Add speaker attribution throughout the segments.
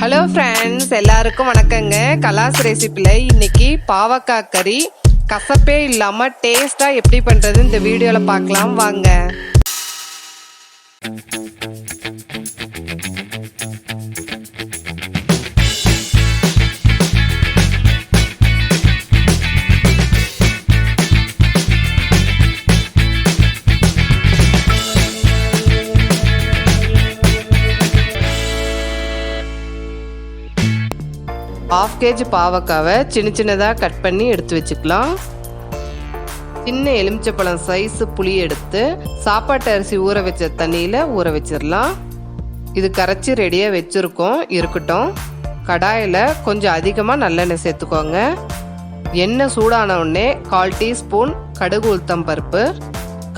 Speaker 1: Hello friends, எல்லாருக்கும் வணக்கங்க. கலாஸ் ரெசிபியில் இன்னைக்கு பாவக்காய் கறி கசப்பே இல்லாமல் டேஸ்ட்டாக எப்படி பண்ணுறது இந்த வீடியோவில் பார்க்கலாம் வாங்க. ½ kg பாவக்காவை சின்ன சின்னதாக கட் பண்ணி எடுத்து வச்சுக்கலாம். சின்ன எலுமிச்சப்பழம் சைஸு புளி எடுத்து சாப்பாட்டு அரிசி ஊற வச்ச தண்ணியில் ஊற வச்சிடலாம். இது கரைச்சி ரெடியாக வச்சுருக்கோம், இருக்கட்டும். கடாயில் கொஞ்சம் அதிகமாக நல்லெண்ணெய் சேர்த்துக்கோங்க. எண்ணெய் சூடான உடனே 1/4 டீஸ்பூன் கடுகு உளுத்தம் பருப்பு.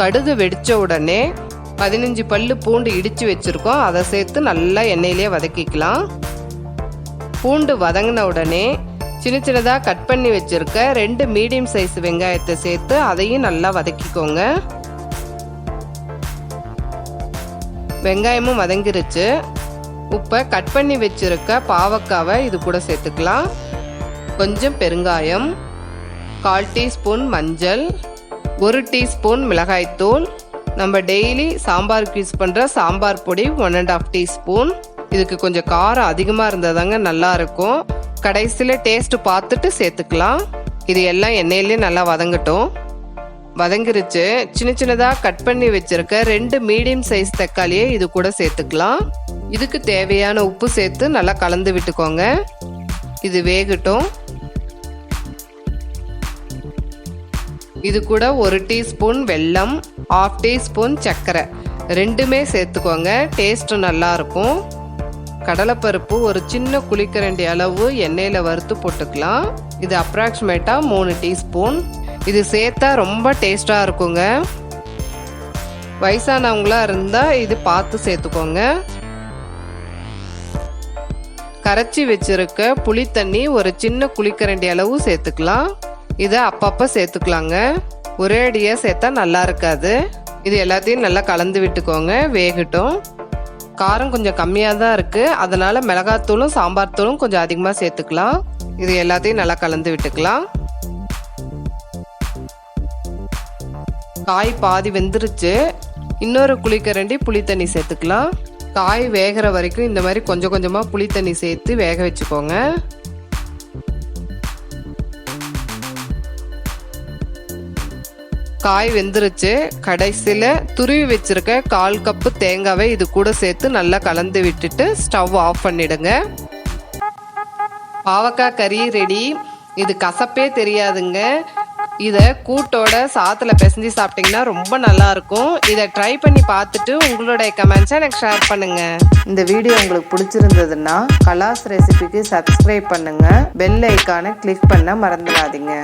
Speaker 1: கடுகு வெடித்த உடனே 15 பல்லு பூண்டு இடித்து வச்சுருக்கோம், அதை சேர்த்து நல்லா எண்ணெயிலே வதக்கிக்கலாம். பூண்டு வதங்கின உடனே சின்ன சின்னதாக கட் பண்ணி வச்சுருக்க 2 மீடியம் சைஸ் வெங்காயத்தை சேர்த்து அதையும் நல்லா வதக்கிக்கோங்க. வெங்காயமும் வதங்கிருச்சு. இப்போ கட் பண்ணி வச்சுருக்க பாவக்காவை இது கூட சேர்த்துக்கலாம். கொஞ்சம் பெருங்காயம், 1/4 டீஸ்பூன் மஞ்சள், 1 டீஸ்பூன் மிளகாய்த்தூள், நம்ம டெய்லி சாம்பாருக்கு யூஸ் பண்ணுற சாம்பார் பொடி 1½ டீஸ்பூன். இதுக்கு கொஞ்சம் காரம் அதிகமாக இருந்தாதாங்க நல்லா இருக்கும். கடைசியில் டேஸ்ட்டு பார்த்துட்டு சேர்த்துக்கலாம். இது எல்லாம் எண்ணெயிலே நல்லா வதங்கட்டும். வதங்கிருச்சு. சின்ன சின்னதாக கட் பண்ணி வச்சிருக்க 2 மீடியம் சைஸ் தக்காளியை இது கூட சேர்த்துக்கலாம். இதுக்கு தேவையான உப்பு சேர்த்து நல்லா கலந்து விட்டுக்கோங்க. இது வேகட்டும். இது கூட 1 டீஸ்பூன் வெல்லம், ½ டீஸ்பூன் சர்க்கரை, ரெண்டுமே சேர்த்துக்கோங்க. டேஸ்ட்டு நல்லா இருக்கும். கடலைப்பருப்பு ஒரு சின்ன குழிக்கரண்டி அளவு எண்ணெயில் வறுத்து போட்டுக்கலாம். இது அப்ராக்சிமேட்டாக 3 டீஸ்பூன். இது சேர்த்தா ரொம்ப டேஸ்டாக இருக்குங்க. வயசானவங்களா இருந்தால் இது பார்த்து சேர்த்துக்கோங்க. கரைச்சி வச்சிருக்க புளி தண்ணி ஒரு சின்ன குழிக்கரண்டி அளவு சேர்த்துக்கலாம். இதை அப்பப்போ சேர்த்துக்கலாங்க, ஒரே அடியாக சேர்த்தா நல்லா இருக்காது. இது எல்லாத்தையும் நல்லா கலந்து விட்டுக்கோங்க. வேகட்டும். காரம் கொஞ்சம் கம்மியாக தான் இருக்குது, அதனால் மிளகாத்தூளும் சாம்பார் தூளும் கொஞ்சம் அதிகமாக சேர்த்துக்கலாம். இது எல்லாத்தையும் நல்லா கலந்து விட்டுக்கலாம். காய் பாதி வெந்துருச்சு. இன்னொரு குழிக்கரண்டி புளி தண்ணி சேர்த்துக்கலாம். காய் வேகிற வரைக்கும் இந்த மாதிரி கொஞ்சம் கொஞ்சமாக புளி தண்ணி சேர்த்து வேக வச்சுக்கோங்க. காய் வெந்துருச்சு. கடைசியில் துருவி வச்சிருக்க 1/4 கப்பு தேங்காவை இது கூட சேர்த்து நல்லா கலந்து விட்டுட்டு ஸ்டவ் ஆஃப் பண்ணிடுங்க. பாவக்காய் கறி ரெடி. இது கசப்பே தெரியாதுங்க. இதை கூட்டோட சாத்தில் பிசைஞ்சு சாப்பிட்டிங்கன்னா ரொம்ப நல்லா இருக்கும். இதை ட்ரை பண்ணி பார்த்துட்டு உங்களுடைய கமெண்ட்ஸை எனக்கு ஷேர் பண்ணுங்க. இந்த வீடியோ உங்களுக்கு பிடிச்சிருந்ததுன்னா கலாஸ் ரெசிபிக்கு சப்ஸ்கிரைப் பண்ணுங்க. பெல் ஐக்கானை கிளிக் பண்ண மறந்துடாதீங்க.